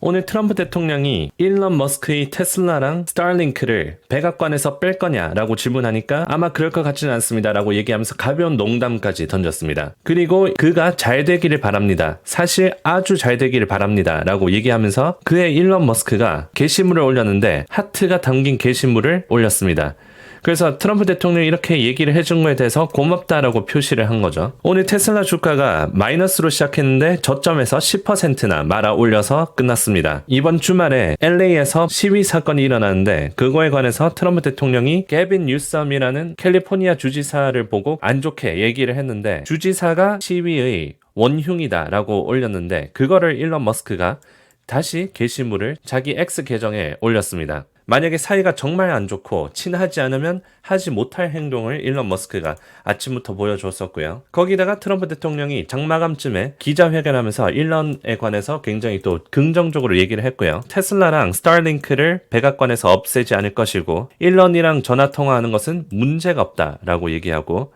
오늘 트럼프 대통령이 일론 머스크의 테슬라랑 스타링크를 백악관에서 뺄 거냐라고 질문하니까 아마 그럴 것 같지는 않습니다라고 얘기하면서 가벼운 농담까지 던졌습니다. 그리고 그가 잘 되기를 바랍니다. 사실 아주 잘 되기를 바랍니다라고 얘기하면서 그의 일론 머스크가 게시물을 올렸는데 하트가 담긴 게시물을 올렸습니다. 그래서 트럼프 대통령이 이렇게 얘기를 해준 거에 대해서 고맙다라고 표시를 한 거죠. 오늘 테슬라 주가가 마이너스로 시작했는데 저점에서 10%나 말아 올려서 끝났습니다. 이번 주말에 LA에서 시위 사건이 일어났는데 그거에 관해서 트럼프 대통령이 게빈 뉴섬이라는 캘리포니아 주지사를 보고 안 좋게 얘기를 했는데 주지사가 시위의 원흉이다라고 올렸는데 그거를 일론 머스크가 다시 게시물을 자기 X 계정에 올렸습니다. 만약에 사이가 정말 안 좋고 친하지 않으면 하지 못할 행동을 일론 머스크가 아침부터 보여줬었고요. 거기다가 트럼프 대통령이 장마감쯤에 기자회견하면서 일론에 관해서 굉장히 또 긍정적으로 얘기를 했고요. 테슬라랑 스타링크를 백악관에서 없애지 않을 것이고 일론이랑 전화통화하는 것은 문제가 없다라고 얘기하고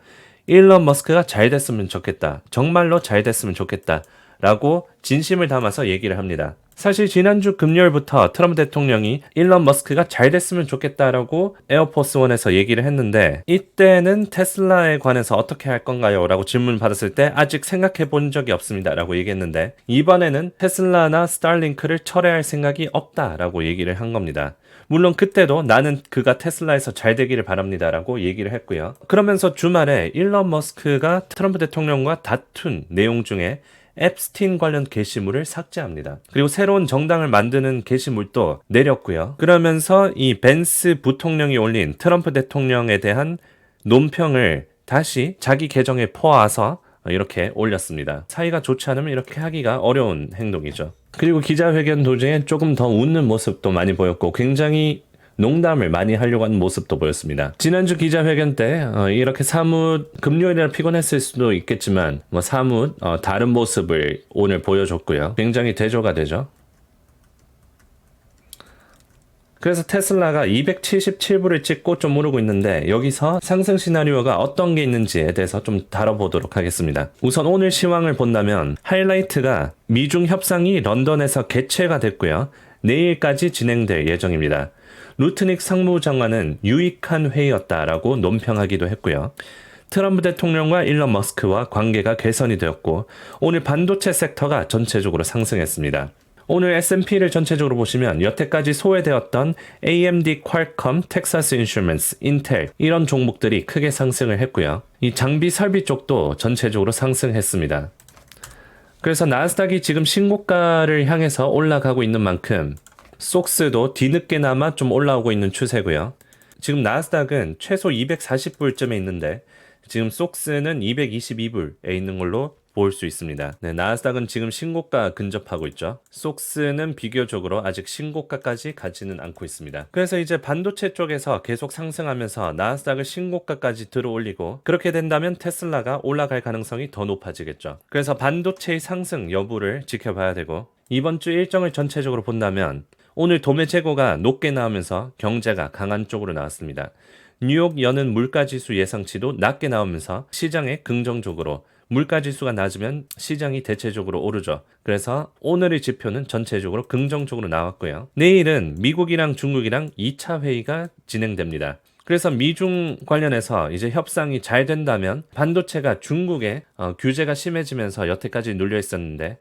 일론 머스크가 잘 됐으면 좋겠다. 정말로 잘 됐으면 좋겠다. 라고 진심을 담아서 얘기를 합니다. 사실 지난주 금요일부터 트럼프 대통령이 일론 머스크가 잘 됐으면 좋겠다라고 에어포스원에서 얘기를 했는데 이때는 테슬라에 관해서 어떻게 할 건가요? 라고 질문 받았을 때 아직 생각해 본 적이 없습니다 라고 얘기했는데 이번에는 테슬라나 스타링크를 철회할 생각이 없다라고 얘기를 한 겁니다. 물론 그때도 나는 그가 테슬라에서 잘 되기를 바랍니다라고 얘기를 했고요. 그러면서 주말에 일론 머스크가 트럼프 대통령과 다툰 내용 중에 앱스틴 관련 게시물을 삭제합니다. 그리고 새로운 정당을 만드는 게시물도 내렸고요. 그러면서 이 벤스 부통령이 올린 트럼프 대통령에 대한 논평을 다시 자기 계정에 퍼와서 이렇게 올렸습니다. 사이가 좋지 않으면 이렇게 하기가 어려운 행동이죠. 그리고 기자회견 도중에 조금 더 웃는 모습도 많이 보였고 굉장히 농담을 많이 하려고 하는 모습도 보였습니다. 지난주 기자회견 때 이렇게 사뭇 금요일이라 피곤했을 수도 있겠지만 사뭇 다른 모습을 오늘 보여줬고요. 굉장히 대조가 되죠. 그래서 테슬라가 277불을 찍고 좀 오르고 있는데 여기서 상승 시나리오가 어떤 게 있는지에 대해서 좀 다뤄보도록 하겠습니다. 우선 오늘 시황을 본다면 하이라이트가 미중 협상이 런던에서 개최가 됐고요. 내일까지 진행될 예정입니다. 루트닉 상무장관은 유익한 회의였다라고 논평하기도 했고요. 트럼프 대통령과 일론 머스크와 관계가 개선이 되었고 오늘 반도체 섹터가 전체적으로 상승했습니다. 오늘 S&P를 전체적으로 보시면 여태까지 소외되었던 AMD, 퀄컴, 텍사스 인슈먼스, 인텔 이런 종목들이 크게 상승을 했고요. 이 장비 설비 쪽도 전체적으로 상승했습니다. 그래서 나스닥이 지금 신고가를 향해서 올라가고 있는 만큼 속스도 뒤늦게나마 좀 올라오고 있는 추세고요. 지금 나스닥은 최소 240불쯤에 있는데 지금 속스는 222불에 있는 걸로 볼 수 있습니다. 네, 나스닥은 지금 신고가 근접하고 있죠. 속스는 비교적으로 아직 신고가까지 가지는 않고 있습니다. 그래서 이제 반도체 쪽에서 계속 상승하면서 나스닥을 신고가까지 들어올리고 그렇게 된다면 테슬라가 올라갈 가능성이 더 높아지겠죠. 그래서 반도체의 상승 여부를 지켜봐야 되고 이번 주 일정을 전체적으로 본다면 오늘 도매 재고가 높게 나오면서 경제가 강한 쪽으로 나왔습니다. 뉴욕 연은 물가지수 예상치도 낮게 나오면서 시장에 긍정적으로 물가지수가 낮으면 시장이 대체적으로 오르죠. 그래서 오늘의 지표는 전체적으로 긍정적으로 나왔고요. 내일은 미국이랑 중국이랑 2차 회의가 진행됩니다. 그래서 미중 관련해서 이제 협상이 잘 된다면 반도체가 중국에 규제가 심해지면서 여태까지 눌려 있었는데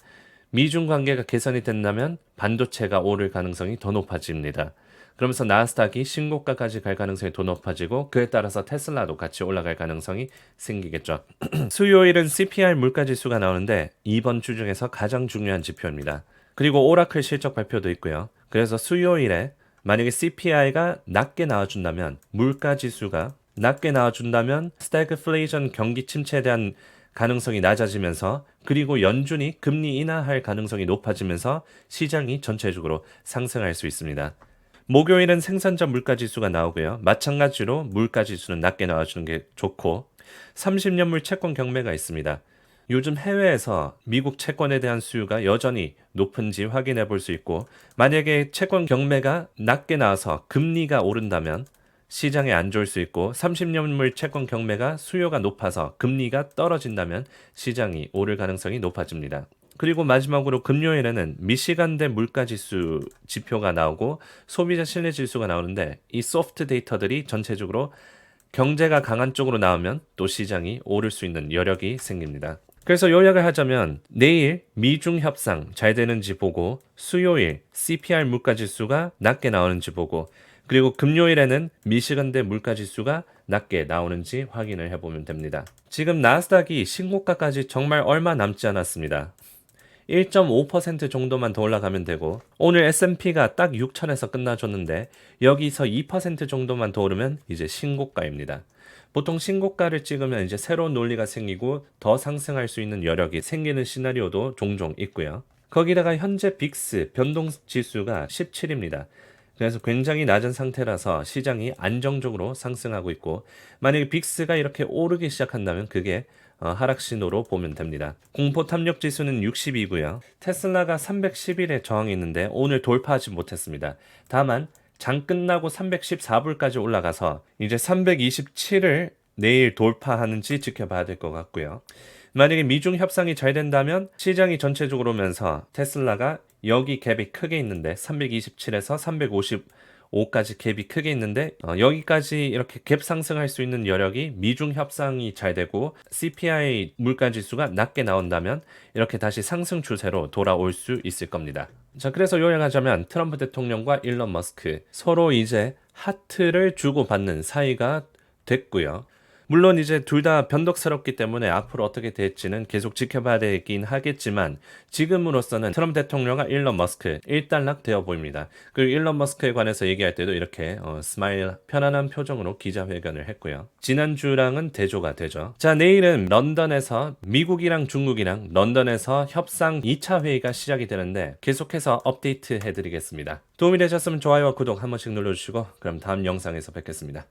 미중 관계가 개선이 된다면 반도체가 오를 가능성이 더 높아집니다. 그러면서 나스닥이 신고가까지 갈 가능성이 더 높아지고 그에 따라서 테슬라도 같이 올라갈 가능성이 생기겠죠. 수요일은 CPI 물가지수가 나오는데 이번 주 중에서 가장 중요한 지표입니다. 그리고 오라클 실적 발표도 있고요. 그래서 수요일에 만약에 CPI가 낮게 나와준다면 물가지수가 낮게 나와준다면 스태그플레이션 경기 침체에 대한 가능성이 낮아지면서 그리고 연준이 금리 인하할 가능성이 높아지면서 시장이 전체적으로 상승할 수 있습니다. 목요일은 생산자 물가지수가 나오고요. 마찬가지로 물가지수는 낮게 나와주는 게 좋고 30년물 채권 경매가 있습니다. 요즘 해외에서 미국 채권에 대한 수요가 여전히 높은지 확인해 볼 수 있고 만약에 채권 경매가 낮게 나와서 금리가 오른다면 시장에 안 좋을 수 있고 30년물 채권 경매가 수요가 높아서 금리가 떨어진다면 시장이 오를 가능성이 높아집니다. 그리고 마지막으로 금요일에는 미시간대 물가지수 지표가 나오고 소비자 신뢰 지수가 나오는데 이 소프트 데이터들이 전체적으로 경제가 강한 쪽으로 나오면 또 시장이 오를 수 있는 여력이 생깁니다. 그래서 요약을 하자면 내일 미중 협상 잘 되는지 보고 수요일 CPI 물가지수가 낮게 나오는지 보고 그리고 금요일에는 미시간대 물가지수가 낮게 나오는지 확인을 해보면 됩니다. 지금 나스닥이 신고가까지 정말 얼마 남지 않았습니다. 1.5% 정도만 더 올라가면 되고 오늘 S&P가 딱 6천에서 끝나줬는데 여기서 2% 정도만 더 오르면 이제 신고가입니다. 보통 신고가를 찍으면 이제 새로운 논리가 생기고 더 상승할 수 있는 여력이 생기는 시나리오도 종종 있고요. 거기다가 현재 빅스 변동지수가 17입니다. 그래서 굉장히 낮은 상태라서 시장이 안정적으로 상승하고 있고 만약에 빅스가 이렇게 오르기 시작한다면 그게 하락 신호로 보면 됩니다. 공포 탐욕 지수는 60이고요. 테슬라가 311에 저항이 있는데 오늘 돌파하지 못했습니다. 다만 장 끝나고 314불까지 올라가서 이제 327을 내일 돌파하는지 지켜봐야 될 것 같고요. 만약에 미중 협상이 잘 된다면 시장이 전체적으로 오면서 테슬라가 여기 갭이 크게 있는데 327에서 355까지 갭이 크게 있는데 여기까지 이렇게 갭 상승할 수 있는 여력이 미중 협상이 잘 되고 CPI 물가지수가 낮게 나온다면 이렇게 다시 상승 추세로 돌아올 수 있을 겁니다. 자, 그래서 요약하자면 트럼프 대통령과 일론 머스크 서로 이제 하트를 주고받는 사이가 됐고요. 물론 이제 둘 다 변덕스럽기 때문에 앞으로 어떻게 될지는 계속 지켜봐야 되긴 하겠지만 지금으로서는 트럼프 대통령과 일론 머스크 일단락 되어 보입니다. 그리고 일론 머스크에 관해서 얘기할 때도 이렇게 스마일 편안한 표정으로 기자회견을 했고요. 지난주랑은 대조가 되죠. 자, 내일은 런던에서 미국이랑 중국이랑 런던에서 협상 2차 회의가 시작이 되는데 계속해서 업데이트 해드리겠습니다. 도움이 되셨으면 좋아요와 구독 한 번씩 눌러주시고 그럼 다음 영상에서 뵙겠습니다.